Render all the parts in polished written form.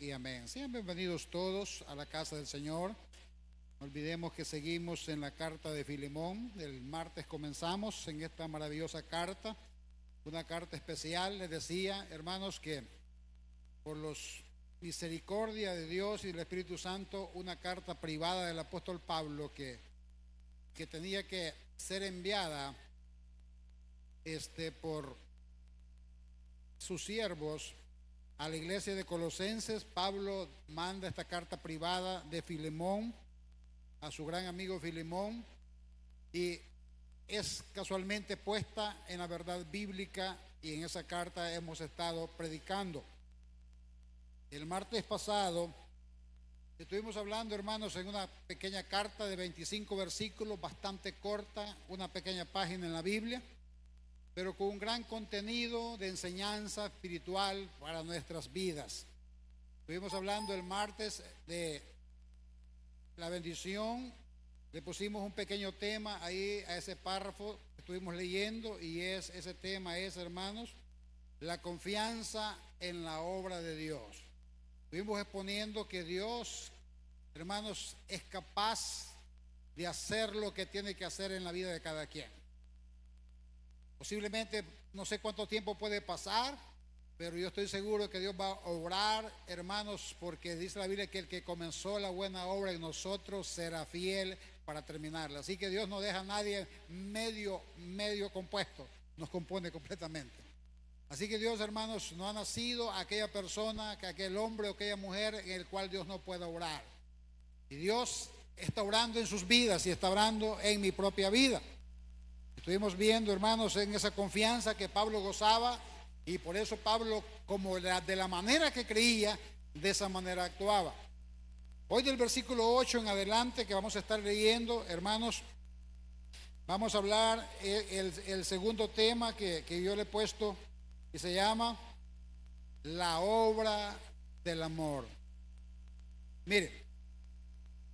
Y amén. Sean bienvenidos todos a la casa del Señor. No olvidemos que seguimos en la carta de Filemón. El martes comenzamos en esta maravillosa carta, una carta especial. Les decía, hermanos, que por los misericordia de Dios y del Espíritu Santo, una carta privada del apóstol Pablo que tenía que ser enviada por sus siervos a la iglesia de Colosenses. Pablo manda esta carta privada de Filemón a su gran amigo Filemón, y es casualmente puesta en la verdad bíblica, y en esa carta hemos estado predicando. El martes pasado estuvimos hablando, hermanos, en una pequeña carta de 25 versículos, bastante corta, una pequeña página en la Biblia, pero con un gran contenido de enseñanza espiritual para nuestras vidas. Estuvimos hablando el martes de la bendición, le pusimos un pequeño tema ahí a ese párrafo que estuvimos leyendo, y ese tema es, hermanos, la confianza en la obra de Dios. Estuvimos exponiendo que Dios, hermanos, es capaz de hacer lo que tiene que hacer en la vida de cada quien. Posiblemente no sé cuánto tiempo puede pasar, pero yo estoy seguro que Dios va a obrar, hermanos, porque dice la Biblia que el que comenzó la buena obra en nosotros será fiel para terminarla. Así que Dios no deja a nadie medio compuesto, nos compone completamente. Así que Dios, hermanos, no ha nacido aquella persona, que aquel hombre o aquella mujer en el cual Dios no pueda obrar. Y Dios está obrando en sus vidas y está obrando en mi propia vida. Estuvimos viendo, hermanos, en esa confianza que Pablo gozaba, y por eso Pablo, como de la manera que creía, de esa manera actuaba. Hoy del versículo 8 en adelante, que vamos a estar leyendo, hermanos, vamos a hablar el segundo tema que yo le he puesto, y se llama la obra del amor. Mire,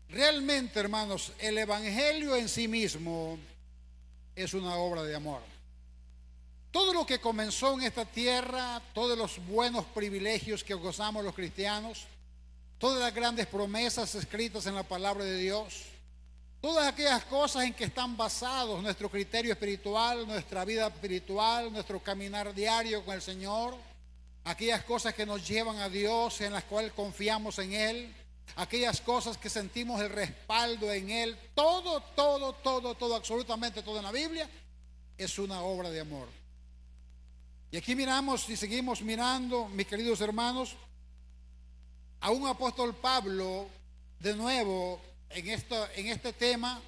realmente, hermanos, el evangelio en sí mismo es una obra de amor. Todo lo que comenzó en esta tierra, todos los buenos privilegios que gozamos los cristianos, todas las grandes promesas escritas en la palabra de Dios, todas aquellas cosas en que están basados nuestro criterio espiritual, nuestra vida espiritual, nuestro caminar diario con el Señor, aquellas cosas que nos llevan a Dios, en las cuales confiamos en Él, aquellas cosas que sentimos el respaldo en Él, todo, absolutamente todo en la Biblia es una obra de amor. Y aquí miramos y seguimos mirando, mis queridos hermanos, a un apóstol Pablo, de nuevo, en este tema,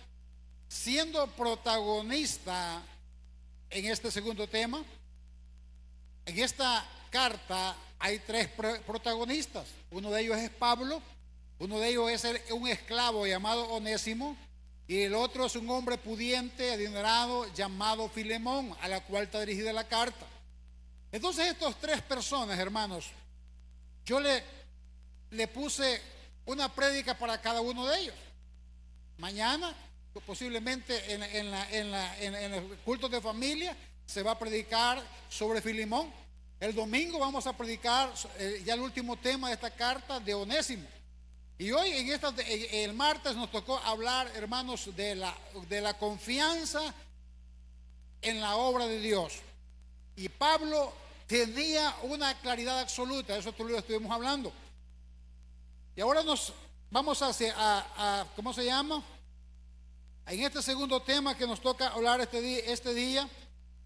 siendo protagonista en este segundo tema. En esta carta hay tres protagonistas. Uno de ellos es Pablo, uno de ellos es un esclavo llamado Onésimo, y el otro es un hombre pudiente, adinerado, llamado Filemón, a la cual está dirigida la carta. Entonces, estas tres personas, hermanos, yo le puse una prédica para cada uno de ellos. Mañana, posiblemente en el culto de familia, se va a predicar sobre Filemón. El domingo vamos a predicar ya el último tema de esta carta, de Onésimo. Y hoy, el martes, nos tocó hablar, hermanos, de la confianza en la obra de Dios. Y Pablo tenía una claridad absoluta, de eso tú lo estuvimos hablando. Y ahora nos vamos a ¿cómo se llama? En este segundo tema que nos toca hablar este día,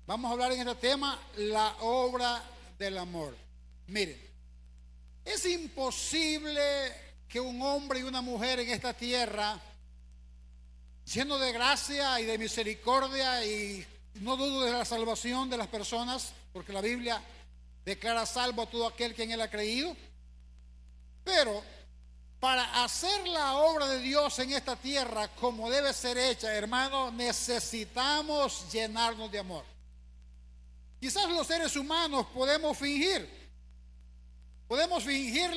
vamos a hablar en este tema, la obra del amor. Miren, es imposible que un hombre y una mujer en esta tierra, lleno de gracia y de misericordia, y no dudo de la salvación de las personas, porque la Biblia declara salvo a todo aquel que en él ha creído, pero para hacer la obra de Dios en esta tierra como debe ser hecha, hermano, necesitamos llenarnos de amor. Quizás los seres humanos podemos fingirle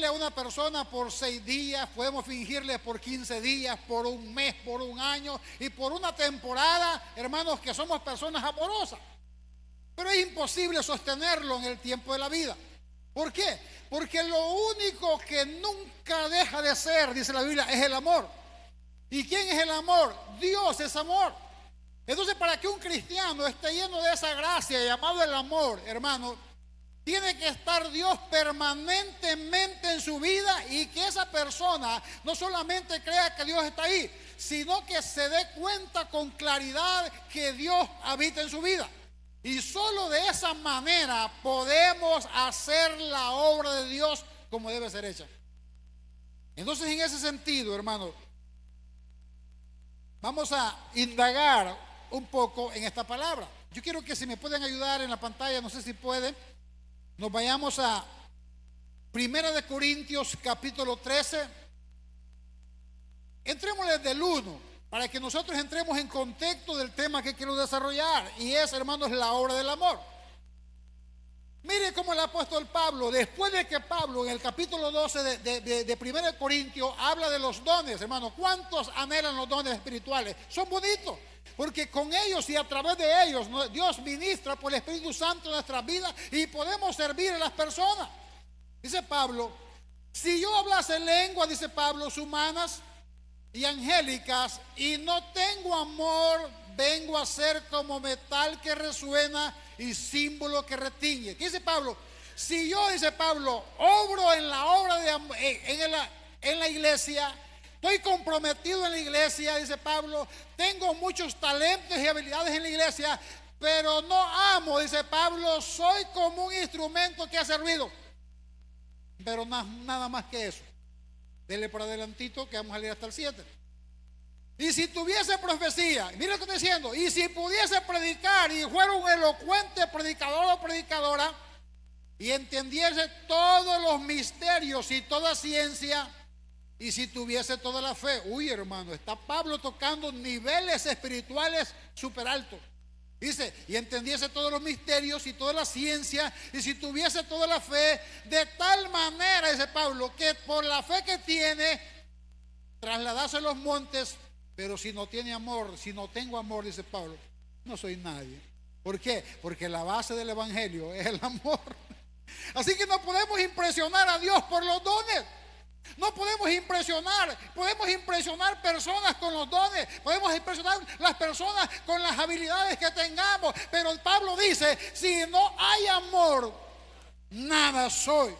a una persona por 6 días, podemos fingirle por 15 días, por un mes, por un año y por una temporada, hermanos, que somos personas amorosas. Pero es imposible sostenerlo en el tiempo de la vida. ¿Por qué? Porque lo único que nunca deja de ser, dice la Biblia, es el amor. ¿Y quién es el amor? Dios es amor. Entonces, para que un cristiano esté lleno de esa gracia llamado el amor, hermano, tiene que estar Dios permanentemente en su vida, y que esa persona no solamente crea que Dios está ahí, sino que se dé cuenta con claridad que Dios habita en su vida. Y solo de esa manera podemos hacer la obra de Dios como debe ser hecha. Entonces, en ese sentido, hermano, vamos a indagar un poco en esta palabra. Yo quiero que, si me pueden ayudar en la pantalla, no sé si pueden, nos vayamos a 1 Corintios capítulo 13. Entremos desde el 1 para que nosotros entremos en contexto del tema que quiero desarrollar, y es, hermanos, la obra del amor. Mire cómo el apóstol Pablo, después de que Pablo en el capítulo 12 de 1 Corintios habla de los dones, hermanos, ¿cuántos anhelan los dones espirituales? Son bonitos, porque con ellos y a través de ellos Dios ministra por el Espíritu Santo en nuestras vidas y podemos servir a las personas. Dice Pablo, si yo hablase lenguas, dice Pablo, humanas y angélicas, y no tengo amor, vengo a ser como metal que resuena y símbolo que retiñe. ¿Qué dice Pablo? Si yo, dice Pablo, obro en la obra en la iglesia, estoy comprometido en la iglesia, dice Pablo, tengo muchos talentos y habilidades en la iglesia, pero no amo, dice Pablo, soy como un instrumento que hace ruido. Pero nada más que eso. Dele por adelantito que vamos a leer hasta el 7. Y si tuviese profecía, mira lo que estoy diciendo, y si pudiese predicar y fuera un elocuente predicador o predicadora, y entendiese todos los misterios y toda ciencia, y si tuviese toda la fe. Uy, hermano, está Pablo tocando niveles espirituales súper altos. Dice, y entendiese todos los misterios y toda la ciencia, y si tuviese toda la fe, de tal manera, dice Pablo, que por la fe que tiene, trasladase los montes. Pero si no tiene amor, si no tengo amor, dice Pablo, no soy nadie. ¿Por qué? Porque la base del evangelio es el amor. Así que no podemos impresionar a Dios por los dones. No podemos impresionar personas con los dones, podemos impresionar las personas con las habilidades que tengamos, pero Pablo dice, si no hay amor, nada soy.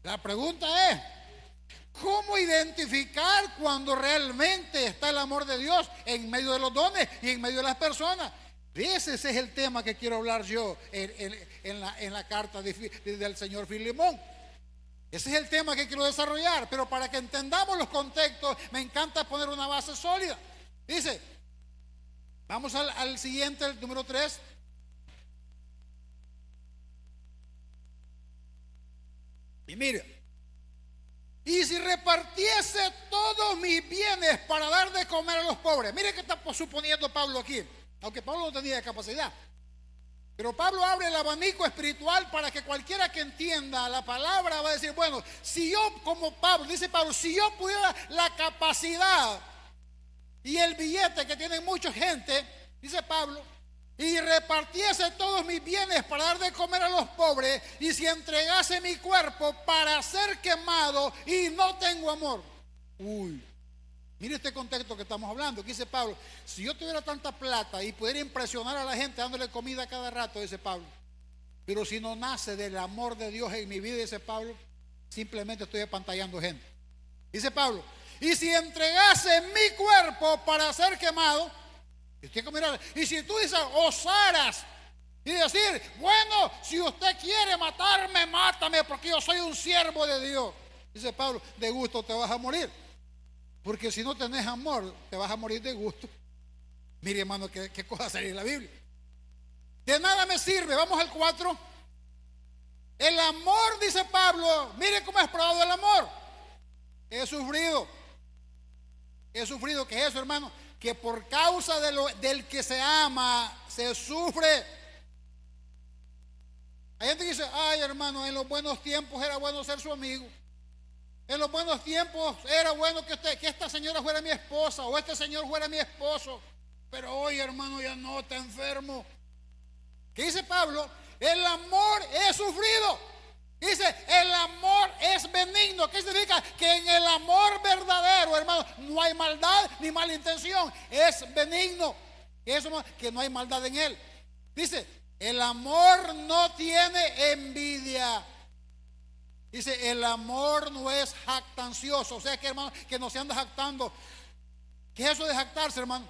La pregunta es, ¿cómo identificar cuando realmente está el amor de Dios en medio de los dones y en medio de las personas? Ese es el tema que quiero hablar yo en la carta del señor Filemón. Ese es el tema que quiero desarrollar, pero para que entendamos los contextos, me encanta poner una base sólida. Dice, vamos al siguiente, el número 3. Y mire, y si repartiese todos mis bienes para dar de comer a los pobres. Mire que está suponiendo Pablo aquí, aunque Pablo no tenía capacidad. Pero Pablo abre el abanico espiritual para que cualquiera que entienda la palabra va a decir, bueno, si yo como Pablo, dice Pablo, si yo pudiera la capacidad y el billete que tiene mucha gente, dice Pablo, y repartiese todos mis bienes para dar de comer a los pobres, y si entregase mi cuerpo para ser quemado y no tengo amor. Uy. Mire este contexto que estamos hablando. Dice Pablo, si yo tuviera tanta plata y pudiera impresionar a la gente dándole comida cada rato, dice Pablo, pero si no nace del amor de Dios en mi vida, dice Pablo, simplemente estoy apantallando gente. Dice Pablo, y si entregase mi cuerpo para ser quemado, y si tú dices, osaras y decir, bueno, si usted quiere matarme, mátame, porque yo soy un siervo de Dios, dice Pablo, de gusto te vas a morir. Porque si no tenés amor, te vas a morir de gusto. Mire, hermano, qué cosa sería en la Biblia. De nada me sirve. Vamos al 4. El amor, dice Pablo, mire cómo es probado el amor. He sufrido. ¿Qué es eso, hermano? Que por causa del que se ama, se sufre. Hay gente que dice, ay, hermano, en los buenos tiempos era bueno ser su amigo. En los buenos tiempos era bueno que esta señora fuera mi esposa o este señor fuera mi esposo, pero hoy, hermano, ya no, está enfermo. ¿Qué dice Pablo? El amor es sufrido. Dice, ni mala intención. Es benigno. Eso, que no hay maldad en él. Dice, el amor no tiene envidia. Dice, el amor no es jactancioso. O sea que, hermano, que no se anda jactando. ¿Qué es eso de jactarse, hermano?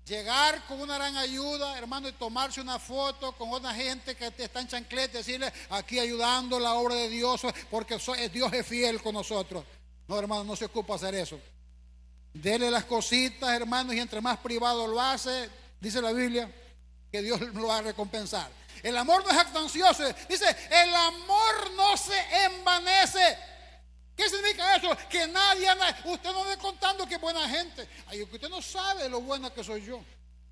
Llegar con una gran ayuda, hermano, y tomarse una foto con otra gente que está en chanclete, decirle, aquí ayudando la obra de Dios, porque Dios es fiel con nosotros. No, hermano, no se ocupa hacer eso. Dele las cositas, hermano, y entre más privado lo hace, dice la Biblia, que Dios lo va a recompensar. El amor no es jactancioso. Dice, el amor no se envanece. ¿Qué significa eso? Que nadie, usted no está contando que es buena gente. Ay, usted no sabe lo buena que soy yo.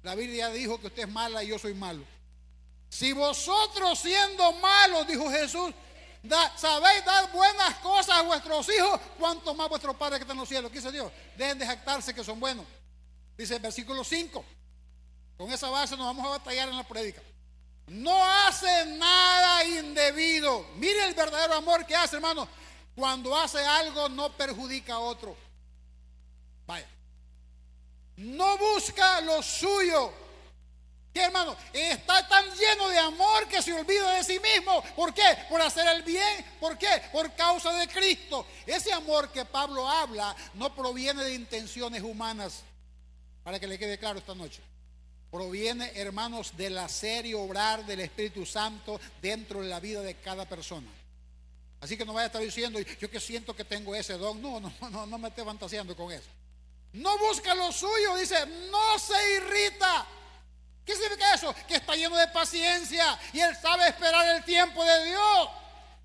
La Biblia dijo que usted es mala y yo soy malo. Si vosotros siendo malos, dijo Jesús, sabéis dar buenas cosas a vuestros hijos, cuanto más vuestro Padre que está en los cielos. ¿Qué dice Dios? Dejen de jactarse que son buenos. Dice el versículo 5. Con esa base nos vamos a batallar en la prédica. No hace nada indebido. Mire el verdadero amor que hace, hermano. Cuando hace algo no perjudica a otro. Vaya. No busca lo suyo. ¿Qué, hermano? Está tan lleno de amor que se olvida de sí mismo. ¿Por qué? Por hacer el bien. ¿Por qué? Por causa de Cristo. Ese amor que Pablo habla no proviene de intenciones humanas. Para que le quede claro esta noche. Proviene, hermanos, del hacer y obrar del Espíritu Santo dentro de la vida de cada persona. Así que no vaya a estar diciendo, yo que siento que tengo ese don. No me esté fantaseando con eso. No busca lo suyo, dice, no se irrita. ¿Qué significa eso? Que está lleno de paciencia y él sabe esperar el tiempo de Dios.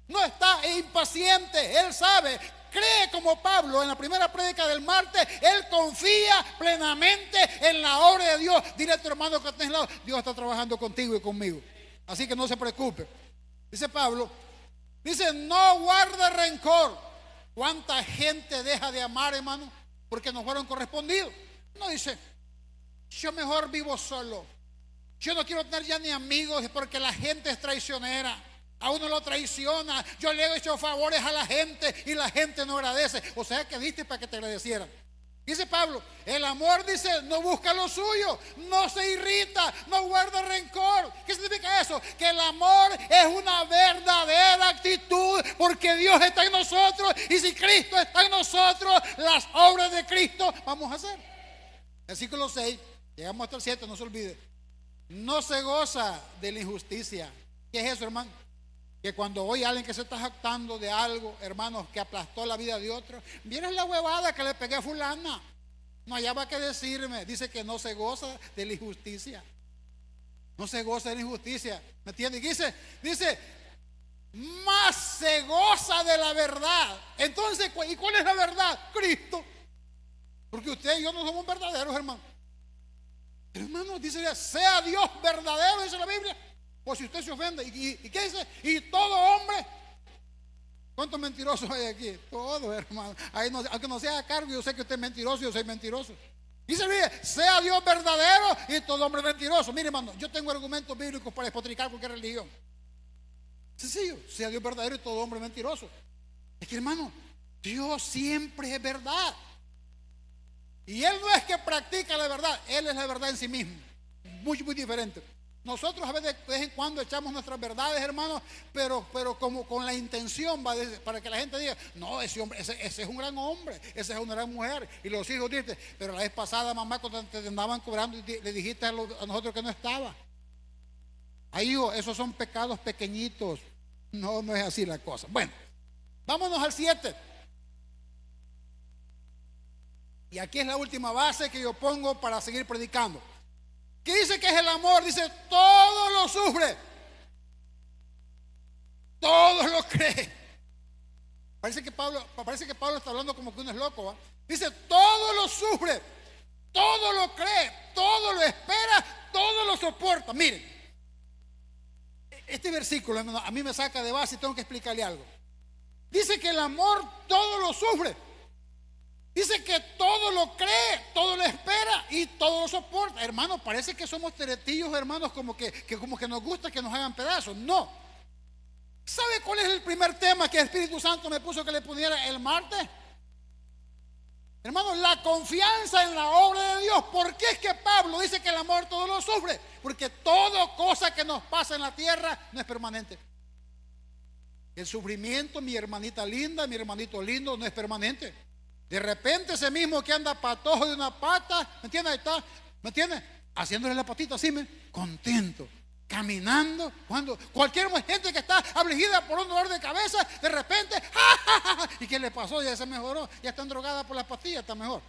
No está impaciente, él sabe. Cree como Pablo en la primera prédica del martes, él confía plenamente en la obra de Dios. Dile a tu hermano que está en lado, Dios está trabajando contigo y conmigo. Así que no se preocupe. Dice Pablo, dice, no guarde rencor. ¿Cuánta gente deja de amar, hermano? Porque no fueron correspondidos. No, dice, yo mejor vivo solo. Yo no quiero tener ya ni amigos porque la gente es traicionera. A uno lo traiciona. Yo le he hecho favores a la gente y la gente no agradece. O sea que diste para que te agradecieran. Dice Pablo, el amor, dice, no busca lo suyo, no se irrita, no guarda rencor. ¿Qué significa eso? Que el amor es una verdadera actitud porque Dios está en nosotros y si Cristo está en nosotros, las obras de Cristo vamos a hacer. Versículo 6, llegamos hasta el 7, no se olvide. No se goza de la injusticia. ¿Qué es eso, hermano? Que cuando oye a alguien que se está jactando de algo, hermanos, que aplastó la vida de otro, ¿vieron la huevada que le pegué a fulana? No hallaba qué decirme. Dice que no se goza de la injusticia. No se goza de la injusticia. ¿Me entiende? Dice, más se goza de la verdad. Entonces, ¿y cuál es la verdad? Cristo. Porque usted y yo no somos verdaderos, hermano. Hermano, dice, sea Dios verdadero, dice la Biblia. O si usted se ofende, ¿y qué dice? Y todo hombre. ¿Cuántos mentirosos hay aquí? Todos, hermano. Ahí no, aunque no sea a cargo, yo sé que usted es mentiroso, yo soy mentiroso. Dice, mire, sea Dios verdadero y todo hombre mentiroso. Mire, hermano, yo tengo argumentos bíblicos para despotricar cualquier religión. Sencillo, sea Dios verdadero y todo hombre mentiroso. Es que, hermano, Dios siempre es verdad. Y Él no es que practica la verdad, Él es la verdad en sí mismo. Muy, muy diferente. Nosotros a veces de vez en cuando echamos nuestras verdades, hermanos, pero como con la intención para que la gente diga, no, ese hombre, ese es un gran hombre, esa es una gran mujer. Y los hijos dicen, pero la vez pasada, mamá, cuando te andaban cobrando, le dijiste a nosotros que no estaba. Ahí, esos son pecados pequeñitos. No es así la cosa. Bueno, vámonos al 7. Y aquí es la última base que yo pongo para seguir predicando. ¿Qué dice que es el amor? Dice, todo lo sufre, todo lo cree. Parece que Pablo está hablando como que uno es loco, ¿va? Dice, todo lo sufre, todo lo cree, todo lo espera, todo lo soporta. Miren, este versículo a mí me saca de base y tengo que explicarle algo. Dice que el amor todo lo sufre. Dice que todo lo cree, todo lo espera y todo lo soporta. Hermanos, parece que somos teretillos, hermanos, como que nos gusta que nos hagan pedazos. No. ¿Sabe cuál es el primer tema que el Espíritu Santo me puso que le pusiera el martes? Hermanos, la confianza en la obra de Dios. ¿Por qué es que Pablo dice que el amor todo lo sufre? Porque toda cosa que nos pasa en la tierra no es permanente. El sufrimiento, mi hermanita linda, mi hermanito lindo, no es permanente. De repente ese mismo que anda patojo de una pata, ¿me entiendes? Ahí está, ¿me entiendes? Haciéndole la patita así, contento, caminando, cuando cualquier gente que está afligida por un dolor de cabeza, de repente, ¡ja, ja, ja, ja! ¿Y qué le pasó? Ya se mejoró, ya están drogadas por las pastillas, está mejor.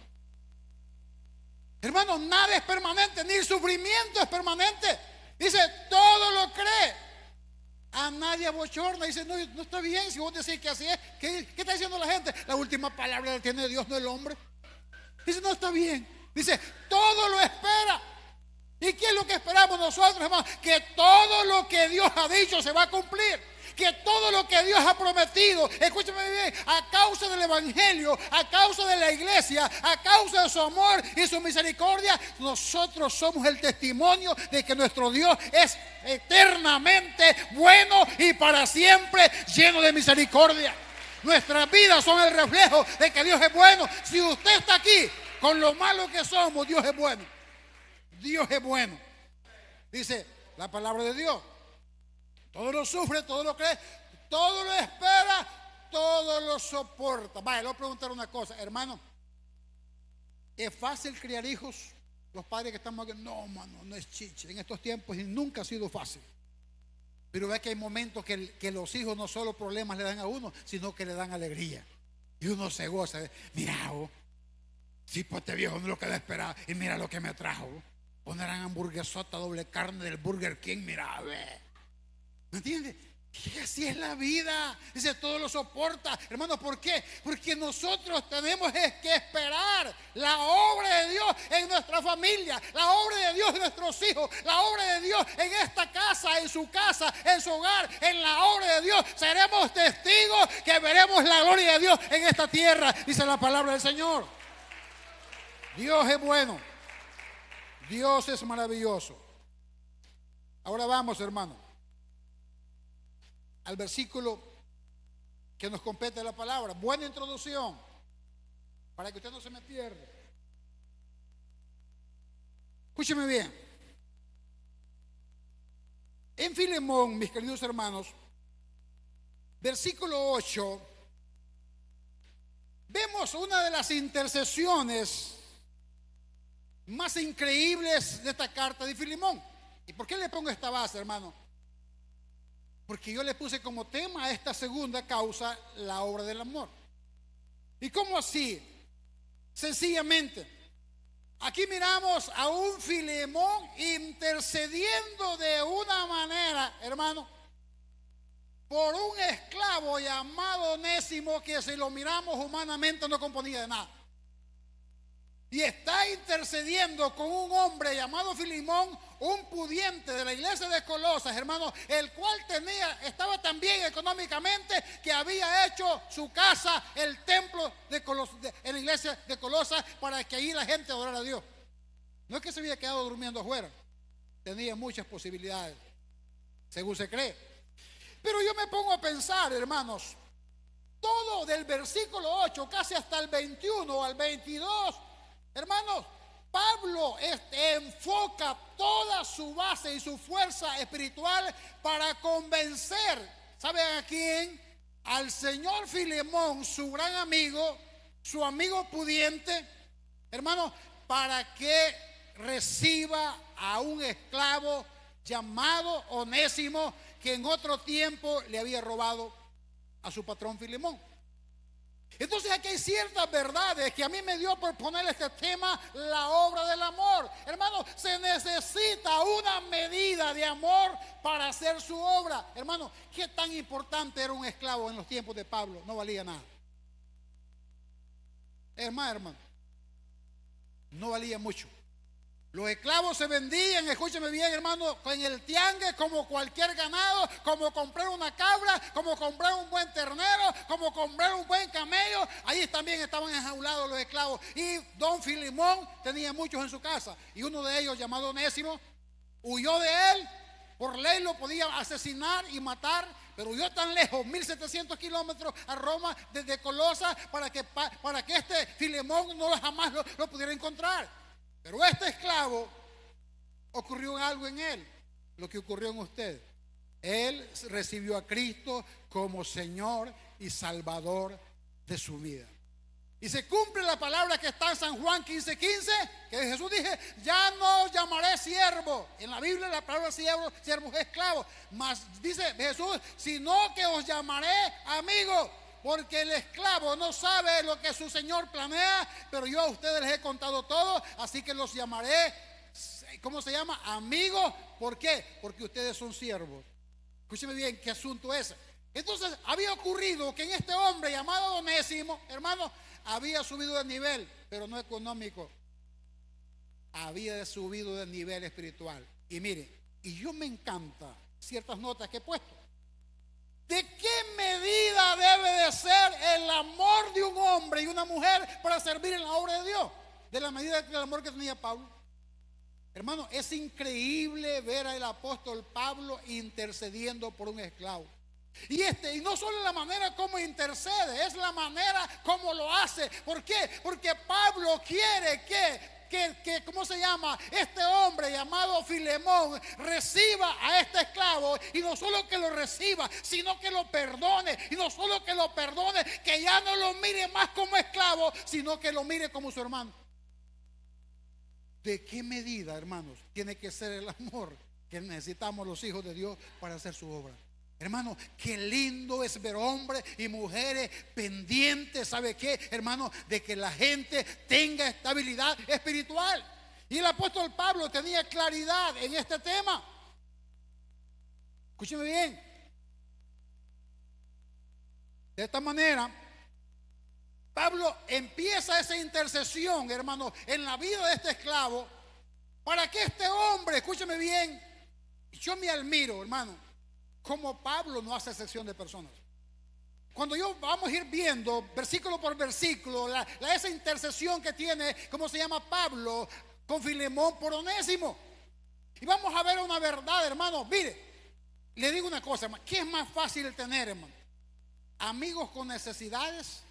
Hermanos, nada es permanente, ni el sufrimiento es permanente. Dice, todo lo cree. A nadie abochorna. Dice, no, no está bien si vos decís que así es. ¿Qué está diciendo la gente? La última palabra la tiene Dios, no el hombre. Dice, no está bien. Dice, todo lo espera. ¿Y qué es lo que esperamos nosotros, hermanos? Que todo lo que Dios ha dicho se va a cumplir. Que todo lo que Dios ha prometido, escúchame bien, a causa del evangelio, a causa de la iglesia, a causa de su amor y su misericordia, nosotros somos el testimonio de que nuestro Dios es eternamente bueno y para siempre lleno de misericordia. Nuestras vidas son el reflejo de que Dios es bueno. Si usted está aquí con lo malo que somos, Dios es bueno. Dios es bueno. Dice la palabra de Dios. Todo lo sufre, todo lo cree, todo lo espera, todo lo soporta. Vaya, le voy a preguntar una cosa, hermano. ¿Es fácil criar hijos? Los padres que estamos aquí, no, mano, no es chiche. En estos tiempos y nunca ha sido fácil. Pero ve que hay momentos que los hijos no solo problemas le dan a uno, sino que le dan alegría. Y uno se goza. Mira, si pues este viejo no lo queda esperar. Y mira lo que me trajo. Ponerán hamburguesota doble carne del Burger King. Mira, ve. ¿Me entiendes? Y así es la vida. Dice, todo lo soporta. Hermanos, ¿por qué? Porque nosotros tenemos que esperar la obra de Dios en nuestra familia, la obra de Dios en nuestros hijos, la obra de Dios en esta casa, en su hogar, en la obra de Dios. Seremos testigos que veremos la gloria de Dios en esta tierra, dice la palabra del Señor. Dios es bueno. Dios es maravilloso. Ahora vamos, hermano, al versículo que nos compete la palabra. Buena introducción para que usted no se me pierda. Escúcheme bien. En Filemón, mis queridos hermanos, versículo 8, vemos una de las intercesiones más increíbles de esta carta de Filemón. ¿Y por qué le pongo esta base, hermano? Porque yo le puse como tema a esta segunda causa la obra del amor. ¿Y cómo así? Sencillamente, aquí miramos a un Filemón intercediendo de una manera, hermano, por un esclavo llamado Onésimo, que si lo miramos humanamente no componía de nada. Y está intercediendo con un hombre llamado Filemón, un pudiente de la iglesia de Colosas, hermano, el cual estaba tan bien económicamente que había hecho su casa, el templo en la iglesia de Colosas, para que allí la gente adorara a Dios. No es que se había quedado durmiendo afuera, tenía muchas posibilidades, según se cree. Pero yo me pongo a pensar, hermanos, todo del versículo 8 casi hasta el 21 al 22, hermanos, Pablo enfoca toda su base y su fuerza espiritual para convencer, ¿saben a quién? Al señor Filemón, su gran amigo, su amigo pudiente, hermanos, para que reciba a un esclavo llamado Onésimo, que en otro tiempo le había robado a su patrón Filemón. Entonces aquí hay ciertas verdades que a mí me dio por poner este tema, la obra del amor. Hermano, se necesita una medida de amor para hacer su obra. Hermano, ¿qué tan importante era un esclavo en los tiempos de Pablo? No valía nada. Hermano, no valía mucho. Los esclavos se vendían, escúcheme bien, hermano, en el tiangue como cualquier ganado, como comprar una cabra, como comprar un buen ternero, como comprar un buen camello. Ahí también estaban enjaulados los esclavos. Y don Filemón tenía muchos en su casa. Y uno de ellos, llamado Onésimo, huyó de él. Por ley lo podía asesinar y matar, pero yo tan lejos, 1700 kilómetros a Roma desde Colosa, para que este Filemón no jamás lo pudiera encontrar. Pero este esclavo, ocurrió algo en él, lo que ocurrió en usted. Él recibió a Cristo como Señor y Salvador de su vida. Y se cumple la palabra que está en San Juan 15:15, que Jesús dije: ya no os llamaré siervo. En la Biblia la palabra siervo es esclavo. Mas dice Jesús: sino que os llamaré amigo. Porque el esclavo no sabe lo que su Señor planea, pero yo a ustedes les he contado todo, así que los llamaré, ¿cómo se llama? Amigos. ¿Por qué? Porque ustedes son siervos. Escúcheme bien, ¿qué asunto es? Entonces había ocurrido que en este hombre llamado Onésimo, hermano, había subido de nivel, pero no económico. Había subido de nivel espiritual. Y mire, y yo me encanta ciertas notas que he puesto. ¿De qué medida debe de ser el amor de un hombre y una mujer para servir en la obra de Dios? De la medida del amor que tenía Pablo. Hermano, es increíble ver al apóstol Pablo intercediendo por un esclavo. Y no solo la manera como intercede, es la manera como lo hace. ¿Por qué? Porque Pablo quiere que ¿cómo se llama? Este hombre llamado Filemón reciba a este esclavo, y no solo que lo reciba, sino que lo perdone. Y no solo que lo perdone, que ya no lo mire más como esclavo, sino que lo mire como su hermano. ¿De qué medida, hermanos, tiene que ser el amor que necesitamos los hijos de Dios para hacer su obra? Hermano, qué lindo es ver hombres y mujeres pendientes, ¿sabe qué, hermano? De que la gente tenga estabilidad espiritual. Y el apóstol Pablo tenía claridad en este tema. Escúcheme bien. De esta manera, Pablo empieza esa intercesión, hermano, en la vida de este esclavo, para que este hombre, escúcheme bien, yo me admiro, hermano, como Pablo no hace excepción de personas. Cuando vamos a ir viendo versículo por versículo esa intercesión que tiene, ¿cómo se llama? Pablo con Filemón por Onésimo. Y vamos a ver una verdad, hermano. Mire, le digo una cosa, hermano. ¿Qué es más fácil tener, hermano? ¿Amigos con necesidades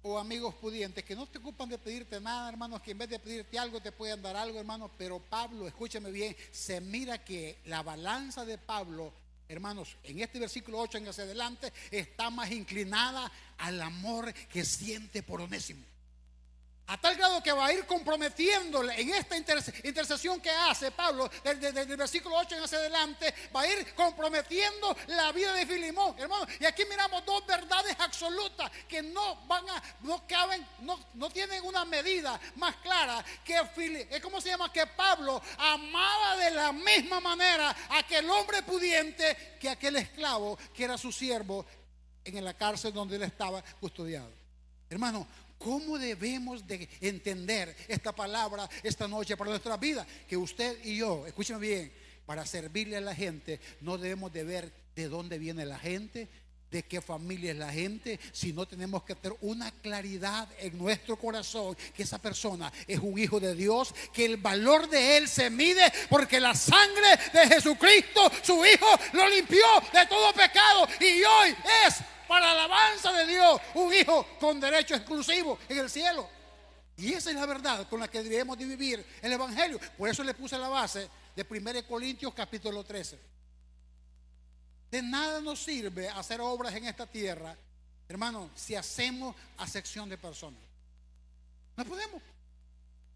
o amigos pudientes que no te ocupan de pedirte nada, hermanos, que en vez de pedirte algo te pueden dar algo, hermanos? Pero Pablo, escúchame bien, se mira que la balanza de Pablo, hermanos, en este versículo 8 en hacia adelante, está más inclinada al amor que siente por Onésimo. A tal grado que va a ir comprometiéndole en esta intercesión que hace Pablo, desde el versículo 8 en hacia adelante, va a ir comprometiendo la vida de Filemón, hermano. Y aquí miramos dos verdades absolutas que no caben, no tienen una medida más clara que ¿cómo se llama? Que Pablo amaba de la misma manera a aquel hombre pudiente que aquel esclavo que era su siervo en la cárcel donde él estaba custodiado. Hermano, ¿cómo debemos de entender esta palabra esta noche para nuestra vida? Que usted y yo, escúcheme bien, para servirle a la gente no debemos de ver de dónde viene la gente, de qué familia es la gente, sino tenemos que tener una claridad en nuestro corazón que esa persona es un hijo de Dios, que el valor de él se mide porque la sangre de Jesucristo, su hijo, lo limpió de todo pecado, y hoy es, para alabanza de Dios, un hijo con derecho exclusivo en el cielo. Y esa es la verdad con la que debemos de vivir el evangelio. Por eso le puse la base de 1 Corintios capítulo 13. De nada nos sirve hacer obras en esta tierra, hermano, si hacemos acepción de personas.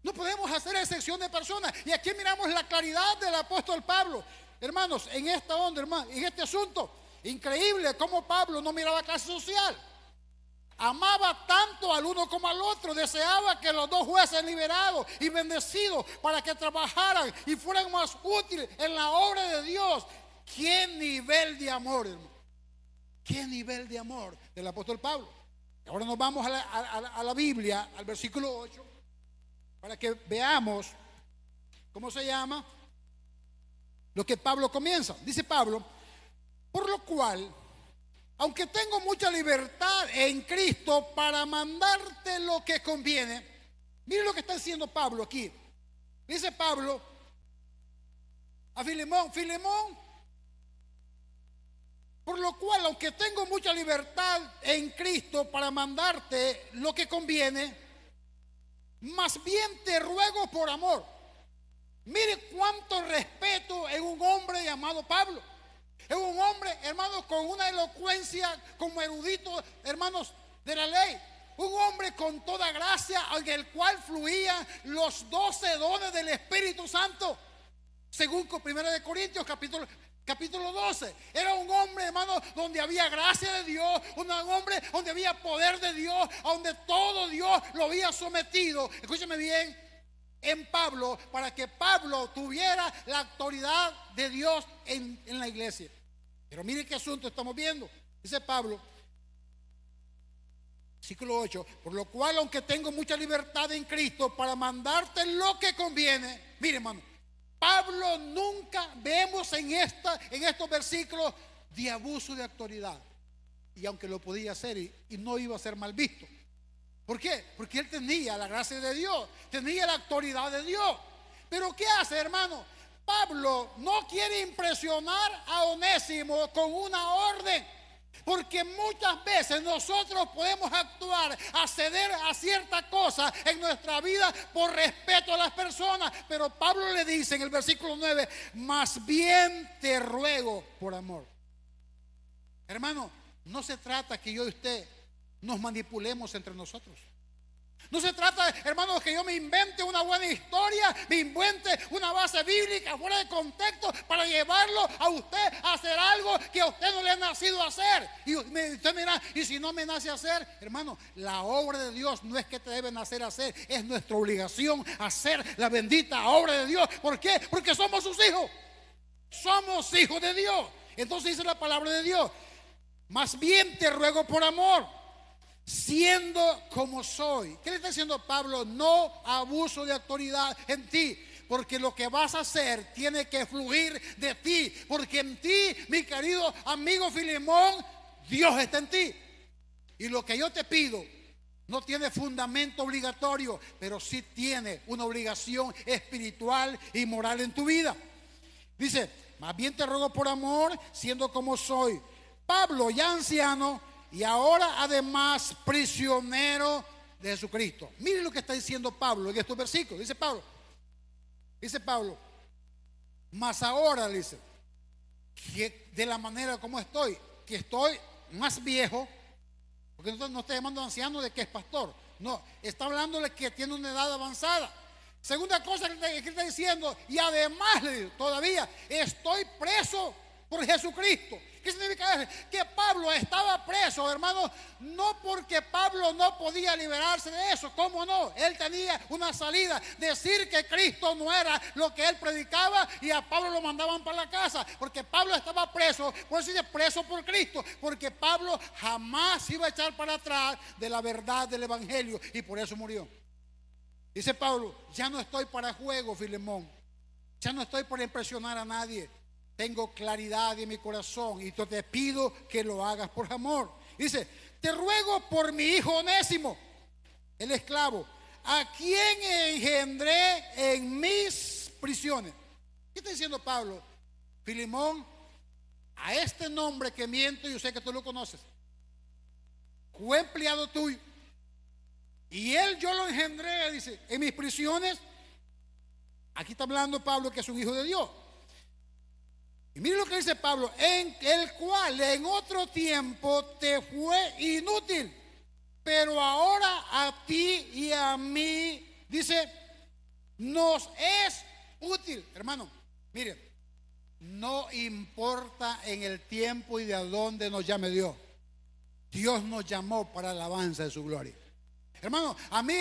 No podemos hacer excepción de personas. Y aquí miramos la claridad del apóstol Pablo, hermanos, en esta onda, hermano, en este asunto. Increíble cómo Pablo no miraba clase social. Amaba tanto al uno como al otro. Deseaba que los dos fuesen liberados y bendecidos para que trabajaran y fueran más útiles en la obra de Dios. ¿Qué nivel de amor, hermano? ¿Qué nivel de amor del apóstol Pablo? Ahora nos vamos a la Biblia, al versículo 8, para que veamos cómo se llama lo que Pablo comienza. Dice Pablo: por lo cual, aunque tengo mucha libertad en Cristo para mandarte lo que conviene. Mire lo que está diciendo Pablo aquí. Dice Pablo a Filemón: Filemón, Por lo cual, aunque tengo mucha libertad en Cristo para mandarte lo que conviene, más bien te ruego por amor. Mire cuánto respeto en un hombre llamado Pablo. Es un hombre, hermanos, con una elocuencia como erudito, hermanos, de la ley. Un hombre con toda gracia, en el cual fluían los 12 dones del Espíritu Santo. Según 1 de Corintios capítulo 12. Era un hombre, hermano, donde había gracia de Dios, un hombre donde había poder de Dios, donde todo Dios lo había sometido. Escúcheme bien, en Pablo, para que Pablo tuviera la autoridad de Dios en la iglesia. Pero mire qué asunto estamos viendo. Dice Pablo, versículo 8, por lo cual, aunque tengo mucha libertad en Cristo para mandarte lo que conviene. Mire, hermano, Pablo nunca vemos en estos versículos de abuso de autoridad. Y aunque lo podía hacer y no iba a ser mal visto. ¿Por qué? Porque él tenía la gracia de Dios, tenía la autoridad de Dios. Pero ¿qué hace, hermano? Pablo no quiere impresionar a Onésimo con una orden. Porque muchas veces nosotros podemos actuar, acceder a cierta cosa en nuestra vida por respeto a las personas. Pero Pablo le dice en el versículo 9, más bien te ruego por amor. Hermano, no se trata que yo y usted nos manipulemos entre nosotros. No se trata, hermanos, que yo me invente una buena historia, me invente una base bíblica fuera de contexto para llevarlo a usted a hacer algo que a usted no le ha nacido a hacer. Y usted me dirá, y si no me nace a hacer, hermano, la obra de Dios no es que te debe nacer a hacer, es nuestra obligación hacer la bendita obra de Dios. ¿Por qué? Porque somos sus hijos. Somos hijos de Dios. Entonces dice la palabra de Dios, más bien te ruego por amor, siendo como soy. ¿Qué le está diciendo Pablo? No abuso de autoridad en ti, porque lo que vas a hacer tiene que fluir de ti, porque en ti, mi querido amigo Filemón, Dios está en ti. Y lo que yo te pido no tiene fundamento obligatorio, pero sí tiene una obligación espiritual y moral en tu vida. Dice, más bien te ruego por amor, siendo como soy. Pablo, ya anciano, y ahora además prisionero de Jesucristo. Miren lo que está diciendo Pablo en estos versículos. Dice Pablo, mas ahora, dice, que de la manera como estoy, que estoy más viejo, porque no está llamando anciano de que es pastor, no, está hablando de que tiene una edad avanzada. Segunda cosa que está diciendo, y además todavía estoy preso por Jesucristo. ¿Qué significa eso? Que Pablo estaba preso, hermano, no porque Pablo no podía liberarse de eso. ¿Cómo no? Él tenía una salida. Decir que Cristo no era lo que él predicaba y a Pablo lo mandaban para la casa, porque Pablo estaba preso. Por eso dice preso por Cristo, porque Pablo jamás iba a echar para atrás de la verdad del evangelio, y por eso murió. Dice Pablo, ya no estoy para juego, Filemón, ya no estoy para impresionar a nadie. Tengo claridad en mi corazón y te pido que lo hagas por amor. Dice, te ruego por mi hijo Onésimo, el esclavo, a quien engendré en mis prisiones. ¿Qué está diciendo Pablo? Filemón, a este nombre que miento, yo sé que tú lo conoces, fue empleado tuyo, y yo lo engendré, dice, en mis prisiones. Aquí está hablando Pablo que es un hijo de Dios. Y mire lo que dice Pablo, en el cual en otro tiempo te fue inútil, pero ahora a ti y a mí, dice, nos es útil. Hermano, mire, no importa en el tiempo y de a dónde nos llame Dios. Dios nos llamó para la alabanza de su gloria. Hermano, a mí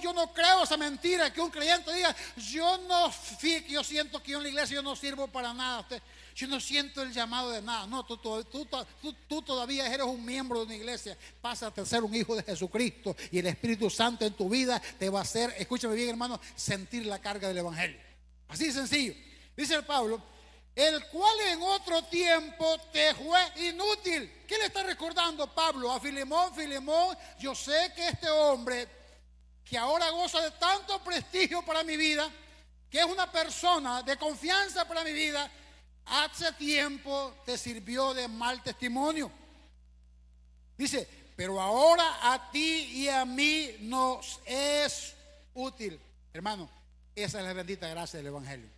yo no creo esa mentira que un creyente diga, yo siento que yo en la iglesia yo no sirvo para nada. Yo no siento el llamado de nada. No, tú todavía eres un miembro de una iglesia. Pásate a ser un hijo de Jesucristo, y el Espíritu Santo en tu vida te va a hacer, escúchame bien, hermano, sentir la carga del evangelio. Así de sencillo. Dice el Pablo, el cual en otro tiempo te fue inútil. ¿Qué le está recordando Pablo a Filemón? Filemón, yo sé que este hombre que ahora goza de tanto prestigio para mi vida, que es una persona de confianza para mi vida, hace tiempo te sirvió de mal testimonio. Dice, pero ahora a ti y a mí nos es útil. Hermano, esa es la bendita gracia del Evangelio.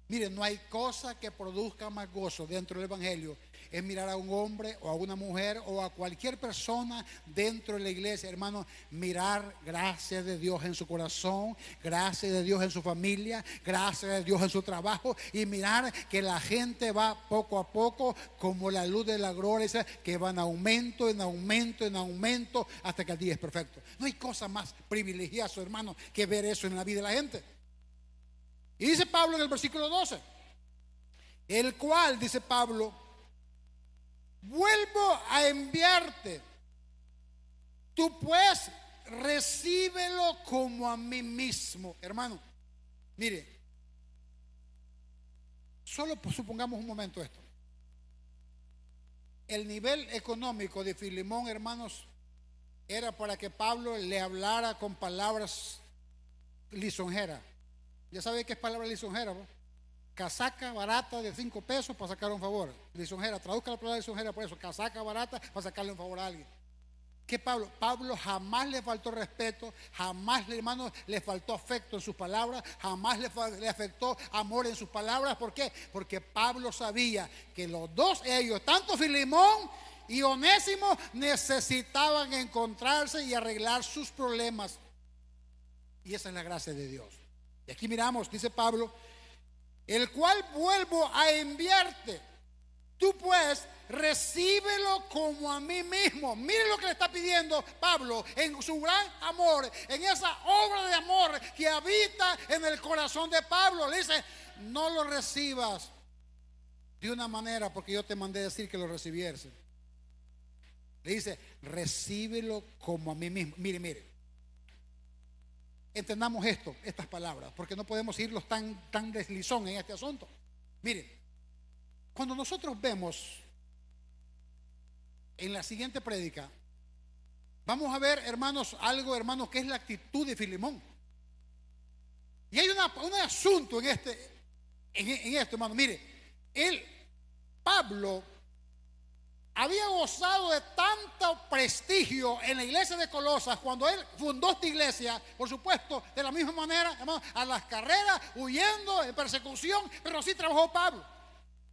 Miren, no hay cosa que produzca más gozo dentro del Evangelio. Es mirar a un hombre o a una mujer o a cualquier persona dentro de la iglesia, hermano, mirar gracias de Dios en su corazón, gracias de Dios en su familia, gracias de Dios en su trabajo, y mirar que la gente va poco a poco como la luz de la gloria, que va en aumento, en aumento, en aumento, hasta que el día es perfecto. No hay cosa más privilegiosa, hermano, que ver eso en la vida de la gente. Y dice Pablo en el versículo 12, el cual, dice Pablo, vuelvo a enviarte, tú pues recíbelo como a mí mismo. Hermano, mire, solo supongamos un momento esto. El nivel económico de Filemón, hermanos, era para que Pablo le hablara con palabras lisonjeras. Ya sabe qué es palabra lisonjera, ¿no? Casaca barata de 5 pesos para sacar un favor. Lisonjera, traduzca la palabra lisonjera por eso. Casaca barata para sacarle un favor a alguien. ¿Qué Pablo? Pablo jamás le faltó respeto, jamás, hermano, le faltó afecto en sus palabras, jamás le afectó amor en sus palabras. ¿Por qué? Porque Pablo sabía que los dos, ellos, tanto Filemón y Onésimo, necesitaban encontrarse y arreglar sus problemas. Y esa es la gracia de Dios. Y aquí miramos, dice Pablo, el cual vuelvo a enviarte, tú pues recíbelo como a mí mismo. Mire lo que le está pidiendo Pablo en su gran amor, en esa obra de amor que habita en el corazón de Pablo. Le dice, no lo recibas de una manera porque yo te mandé decir que lo recibieras. Le dice, recíbelo como a mí mismo. Mire, entendamos estas palabras, porque no podemos irlos tan deslizón en este asunto. Mire, cuando nosotros vemos en la siguiente prédica, vamos a ver, hermanos, algo, hermanos, que es la actitud de Filemón. Y hay un asunto en esto, hermano. Mire, Pablo había gozado de tanto prestigio en la iglesia de Colosas cuando él fundó esta iglesia, por supuesto, de la misma manera, hermano, a las carreras, huyendo en persecución, pero así trabajó Pablo.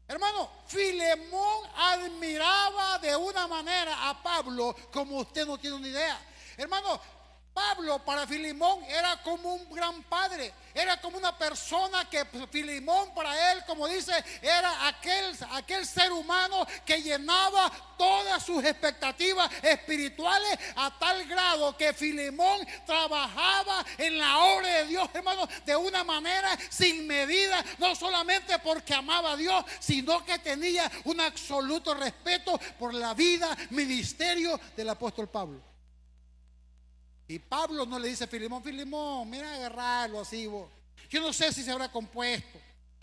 Hermano, Filemón admiraba de una manera a Pablo como usted no tiene una idea. Hermano, Pablo para Filemón era como un gran padre, era como una persona que Filemón para él, como dice, era aquel ser humano que llenaba todas sus expectativas espirituales a tal grado que Filemón trabajaba en la obra de Dios, hermano, de una manera sin medida, no solamente porque amaba a Dios, sino que tenía un absoluto respeto por la vida, ministerio del apóstol Pablo. Y Pablo no le dice a Filemón, mira, agarrarlo así vos. Yo no sé si se habrá compuesto.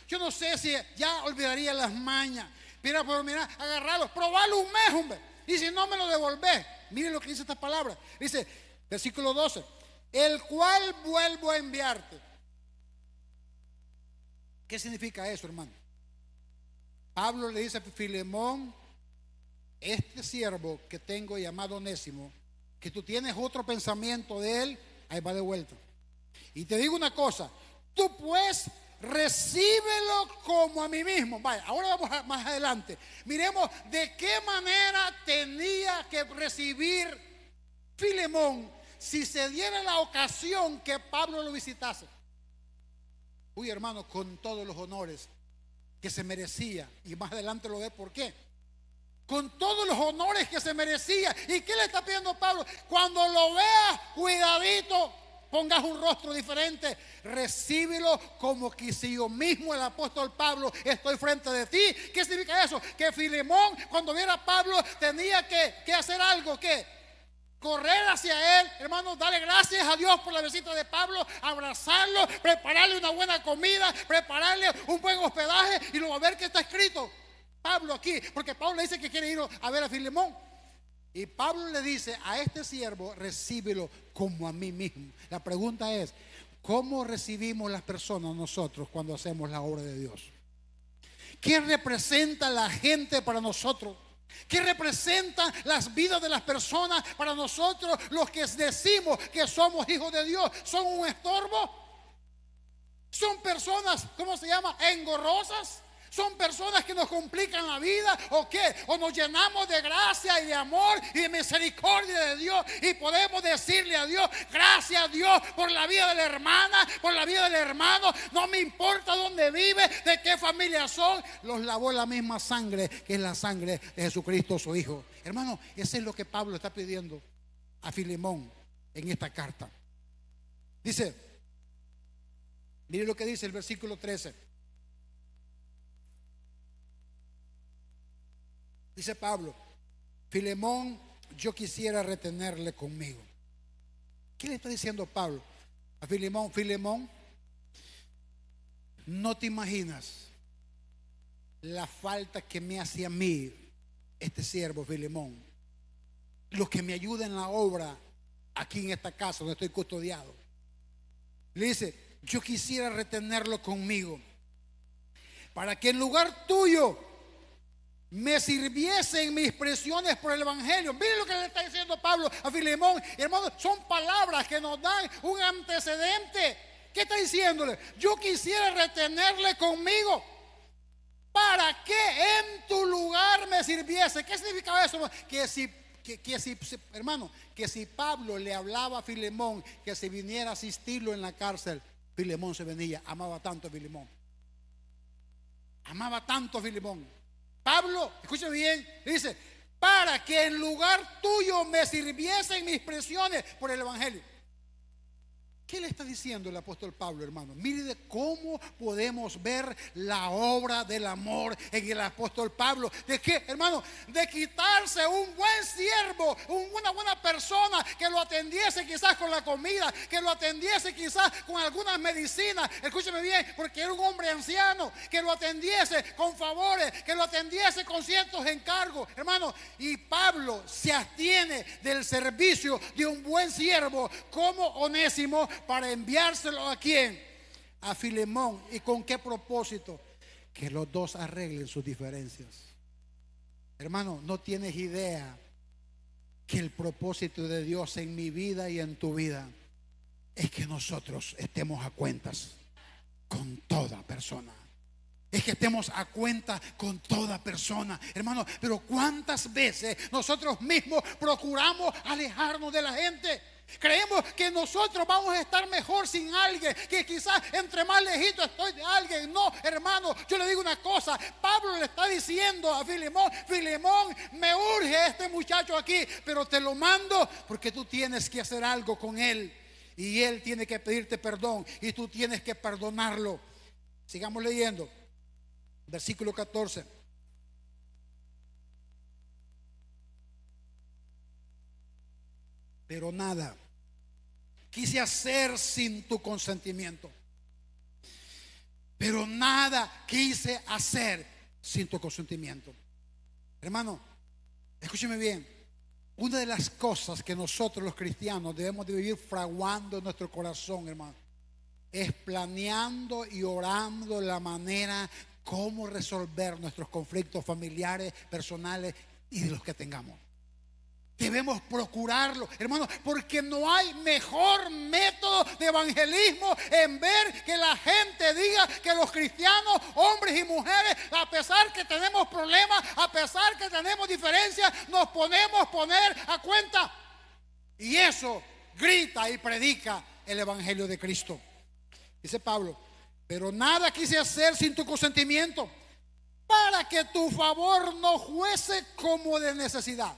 Yo no sé si ya olvidaría las mañas. Mira, agarrarlo, probarlo un mes, hombre. Y si no me lo devolvés. Mire lo que dice esta palabra. Dice, versículo 12. El cual vuelvo a enviarte. ¿Qué significa eso, hermano? Pablo le dice a Filemón, este siervo que tengo llamado Onésimo, que tú tienes otro pensamiento de él, ahí va de vuelta. Y te digo una cosa, tú pues recíbelo como a mí mismo. Vaya, ahora vamos más adelante. Miremos de qué manera tenía que recibir Filemón si se diera la ocasión que Pablo lo visitase. Uy, hermano, con todos los honores que se merecía. Y más adelante lo ve por qué. Con todos los honores que se merecía. ¿Y qué le está pidiendo Pablo? Cuando lo veas, cuidadito, pongas un rostro diferente. Recíbelo como que si yo mismo, el apóstol Pablo, estoy frente de ti. ¿Qué significa eso? Que Filemón, cuando viera a Pablo, tenía que hacer algo. ¿Qué? Correr hacia él, hermano, darle gracias a Dios por la visita de Pablo, abrazarlo, prepararle una buena comida, prepararle un buen hospedaje y luego ver qué está escrito Pablo aquí, porque Pablo le dice que quiere ir a ver a Filemón. Y Pablo le dice a este siervo, recíbelo como a mí mismo. La pregunta es, ¿cómo recibimos las personas nosotros cuando hacemos la obra de Dios? ¿Qué representa la gente para nosotros? ¿Qué representan las vidas de las personas para nosotros, los que decimos que somos hijos de Dios? ¿Son un estorbo? ¿Son personas, cómo se llama, engorrosas? ¿Son personas que nos complican la vida o qué? ¿O nos llenamos de gracia y de amor y de misericordia de Dios y podemos decirle a Dios, gracias a Dios por la vida de la hermana, por la vida del hermano, no me importa dónde vive, de qué familia son, los lavó la misma sangre que es la sangre de Jesucristo su Hijo? Hermano, eso es lo que Pablo está pidiendo a Filemón en esta carta. Dice, mire lo que dice el versículo 13. Dice Pablo, Filemón, yo quisiera retenerle conmigo. ¿Qué le está diciendo Pablo a Filemón? Filemón, no te imaginas la falta que me hace a mí este siervo Filemón, lo que me ayuda en la obra aquí en esta casa donde estoy custodiado. Le dice, yo quisiera retenerlo conmigo para que en lugar tuyo me sirviese en mis presiones por el evangelio. Miren lo que le está diciendo Pablo a Filemón. Hermanos, son palabras que nos dan un antecedente. ¿Qué está diciéndole? Yo quisiera retenerle conmigo para que en tu lugar me sirviese. ¿Qué significaba eso? Hermano, que si Pablo le hablaba a Filemón que se viniera a asistirlo en la cárcel, Filemón se venía. Amaba tanto a Filemón. Amaba tanto a Filemón. Pablo, escuche bien, dice, para que en lugar tuyo me sirviesen mis presiones por el evangelio. ¿Qué le está diciendo el apóstol Pablo, hermano? Mire de cómo podemos ver la obra del amor en el apóstol Pablo. ¿De qué, hermano? De quitarse un buen siervo, una buena persona que lo atendiese quizás con la comida, que lo atendiese quizás con algunas medicinas. Escúcheme bien, porque era un hombre anciano, que lo atendiese con favores, que lo atendiese con ciertos encargos, hermano. Y Pablo se abstiene del servicio de un buen siervo como Onésimo, para enviárselo ¿a quién? A Filemón. ¿Y con qué propósito? Que los dos arreglen sus diferencias. Hermano, no tienes idea que el propósito de Dios en mi vida y en tu vida es que nosotros estemos a cuentas con toda persona. Es que estemos a cuenta con toda persona, hermano. Pero ¿cuántas veces nosotros mismos procuramos alejarnos de la gente? Creemos que nosotros vamos a estar mejor sin alguien, que quizás entre más lejito estoy de alguien. No, hermano, yo le digo una cosa. Pablo le está diciendo a Filemón, Filemón, me urge este muchacho aquí, pero te lo mando porque tú tienes que hacer algo con él y él tiene que pedirte perdón y tú tienes que perdonarlo. Sigamos leyendo. Versículo 14. Pero nada quise hacer sin tu consentimiento. Pero nada quise hacer sin tu consentimiento. Hermano, escúcheme bien. Una de las cosas que nosotros los cristianos debemos de vivir fraguando en nuestro corazón, hermano, es planeando y orando la manera cómo resolver nuestros conflictos familiares, personales y de los que tengamos. Debemos procurarlo, hermano, porque no hay mejor método de evangelismo en ver que la gente diga que los cristianos, hombres y mujeres, a pesar que tenemos problemas, a pesar que tenemos diferencias, nos podemos poner a cuenta. Y eso grita y predica el evangelio de Cristo. Dice Pablo, pero nada quise hacer sin tu consentimiento, para que tu favor no fuese como de necesidad.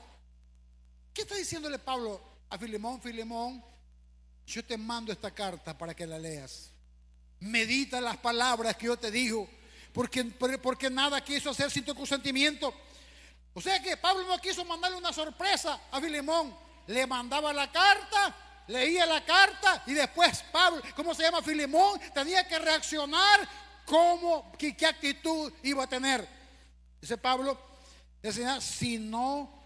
¿Qué está diciéndole Pablo a Filemón? Filemón, yo te mando esta carta para que la leas. Medita las palabras que yo te digo, porque nada quiso hacer sin tu consentimiento. O sea que Pablo no quiso mandarle una sorpresa a Filemón. Le mandaba la carta, leía la carta y después Pablo, ¿cómo se llama? Filemón tenía que reaccionar, qué actitud iba a tener. Dice Pablo, sino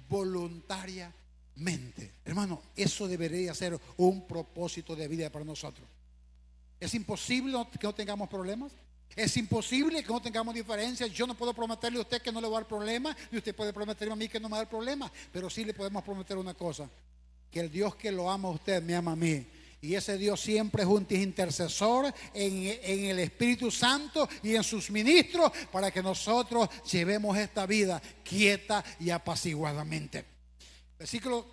voluntariamente. Hermano, eso debería ser un propósito de vida para nosotros. ¿Es imposible que no tengamos problemas? Es imposible que no tengamos diferencias. Yo no puedo prometerle a usted que no le va a dar problema, ni usted puede prometerme a mí que no me va a dar problema. Pero sí le podemos prometer una cosa: que el Dios que lo ama a usted me ama a mí. Y ese Dios siempre es un intercesor en el Espíritu Santo y en sus ministros, para que nosotros llevemos esta vida quieta y apaciguadamente. Versículo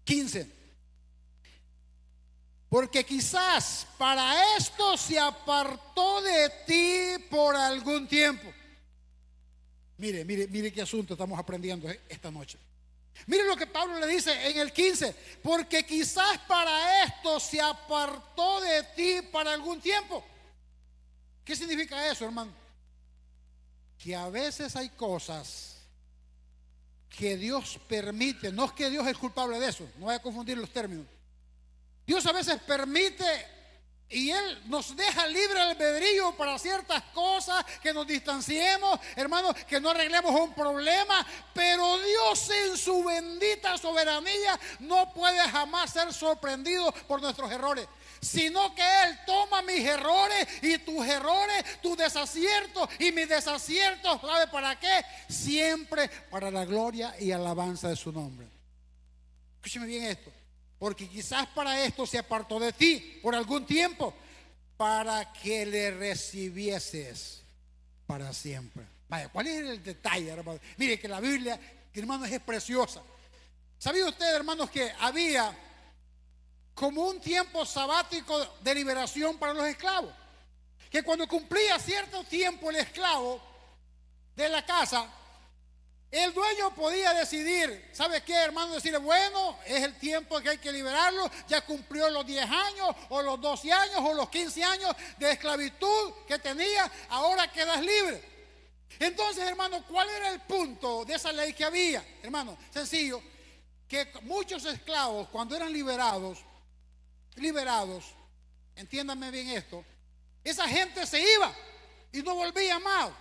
15. Porque quizás para esto se apartó de ti por algún tiempo. Mire qué asunto estamos aprendiendo esta noche. Mire lo que Pablo le dice en el 15. Porque quizás para esto se apartó de ti para algún tiempo. ¿Qué significa eso, hermano? Que a veces hay cosas que Dios permite. No es que Dios es culpable de eso, no vaya a confundir los términos. Dios a veces permite y Él nos deja libre albedrío para ciertas cosas, que nos distanciemos, hermanos, que no arreglemos un problema. Pero Dios en su bendita soberanía no puede jamás ser sorprendido por nuestros errores, sino que Él toma mis errores y tus errores, tus desaciertos y mis desaciertos. ¿Sabe para qué? Siempre para la gloria y alabanza de su nombre. Escúcheme bien esto. Porque quizás para esto se apartó de ti por algún tiempo, para que le recibieses para siempre. Vaya, ¿cuál es el detalle, hermano? Mire que la Biblia, hermanos, es preciosa. ¿Sabía usted, hermanos, que había como un tiempo sabático de liberación para los esclavos? Que cuando cumplía cierto tiempo el esclavo de la casa, el dueño podía decidir, ¿sabe qué, hermano? Decirle, bueno, es el tiempo que hay que liberarlo. Ya cumplió los 10 años, o los 12 años, o los 15 años de esclavitud que tenía. Ahora quedas libre. Entonces, hermano, ¿cuál era el punto de esa ley que había? Hermano, sencillo, que muchos esclavos, cuando eran liberados, entiéndanme bien esto, esa gente se iba y no volvía más.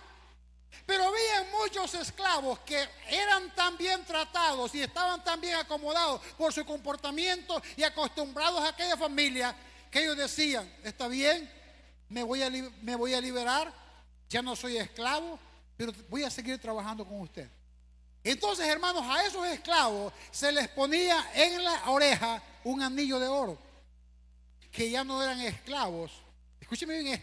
Pero había muchos esclavos que eran tan bien tratados y estaban tan bien acomodados por su comportamiento y acostumbrados a aquella familia, que ellos decían, está bien, me voy a liberar, ya no soy esclavo, pero voy a seguir trabajando con usted. Entonces, hermanos, a esos esclavos se les ponía en la oreja un anillo de oro, que ya no eran esclavos. Escúcheme bien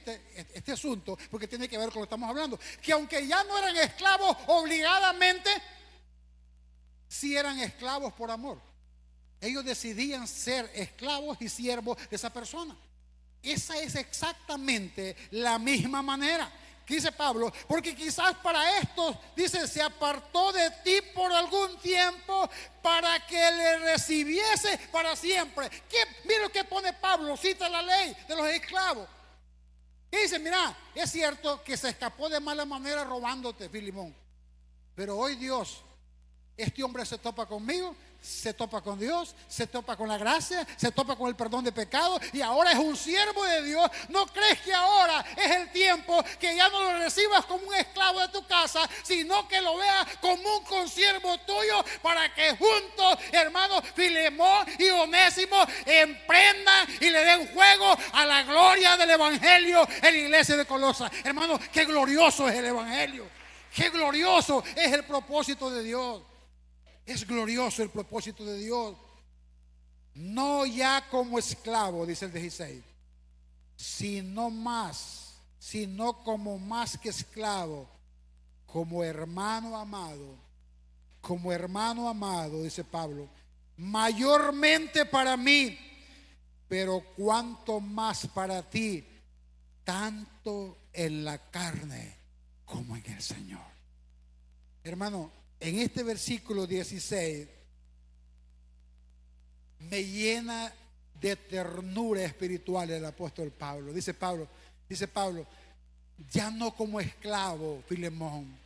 este asunto, porque tiene que ver con lo que estamos hablando. Que aunque ya no eran esclavos obligadamente, sí eran esclavos por amor. Ellos decidían ser esclavos y siervos de esa persona. Esa es exactamente la misma manera que dice Pablo. Porque quizás para esto, dice, se apartó de ti por algún tiempo, para que le recibiese para siempre. Mira lo que pone Pablo, cita la ley de los esclavos. Y dice, mira, es cierto que se escapó de mala manera robándote, Filemón, pero hoy Dios, este hombre se topa conmigo, se topa con Dios, se topa con la gracia, se topa con el perdón de pecados, y ahora es un siervo de Dios. ¿No crees que ahora es el tiempo que ya no lo recibas como un esclavo de tu casa, sino que lo veas como un consiervo tuyo, para que juntos, hermanos, Filemón y Onésimo emprendan y le den juego a la gloria del evangelio en la iglesia de Colosas? Hermanos, qué glorioso es el evangelio, qué glorioso es el propósito de Dios. Es glorioso el propósito de Dios. No ya como esclavo, dice el 16, sino como más que esclavo, como hermano amado, dice Pablo, mayormente para mí, pero cuanto más para ti, tanto en la carne como en el Señor. Hermano, en este versículo 16 me llena de ternura espiritual el apóstol Pablo. Dice Pablo, ya no como esclavo, Filemón,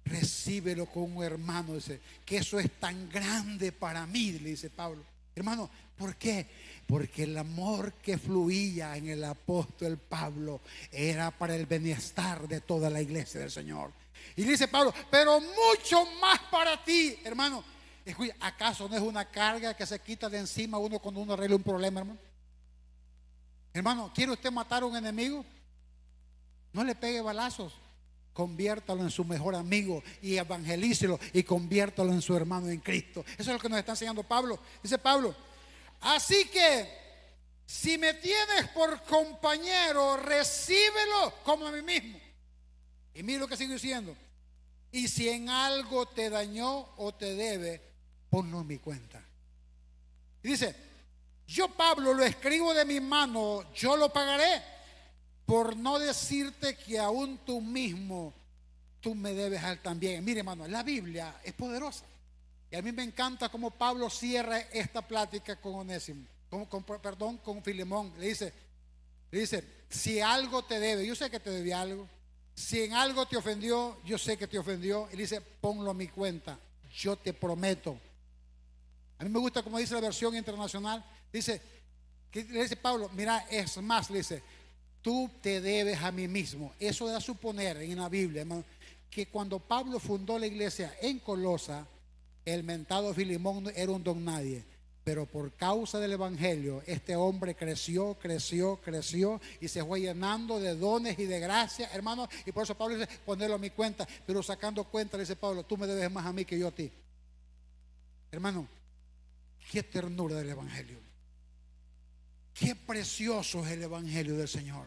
recíbelo como un hermano. Dice, que eso es tan grande para mí, le dice Pablo. Hermano, ¿por qué? Porque el amor que fluía en el apóstol Pablo era para el bienestar de toda la iglesia del Señor. Y dice Pablo, pero mucho más para ti, hermano. ¿Acaso no es una carga que se quita de encima uno cuando uno arregla un problema, hermano? Hermano, ¿quiere usted matar a un enemigo? No le pegue balazos. Conviértalo en su mejor amigo y evangelícelo y conviértalo en su hermano en Cristo. Eso es lo que nos está enseñando Pablo. Dice Pablo: así que si me tienes por compañero, recíbelo como a mí mismo. Y mira lo que sigue diciendo: y si en algo te dañó o te debe, ponlo en mi cuenta. Y dice: yo, Pablo, lo escribo de mi mano, yo lo pagaré, por no decirte que aún tú mismo, tú me debes a él también. Mire, hermano, la Biblia es poderosa. Y a mí me encanta cómo Pablo cierra esta plática con Onésimo, con Filemón. Le dice, si algo te debe, yo sé que te debí algo. Si en algo te ofendió, yo sé que te ofendió. Y dice, ponlo a mi cuenta, yo te prometo. A mí me gusta como dice la versión internacional. Le dice Pablo, mira, es más, le dice, tú te debes a mí mismo. Eso da a suponer en la Biblia, hermano, que cuando Pablo fundó la iglesia en Colosa, el mentado Filemón era un don nadie. Pero por causa del evangelio, este hombre creció y se fue llenando de dones y de gracia, hermano. Y por eso Pablo dice, ponerlo a mi cuenta. Pero sacando cuenta, le dice Pablo, tú me debes más a mí que yo a ti. Hermano, qué ternura del evangelio. Qué precioso es el evangelio del Señor.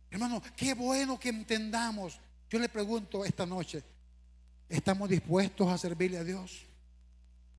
Hermano, qué bueno que entendamos. Yo le pregunto esta noche, ¿estamos dispuestos a servirle a Dios?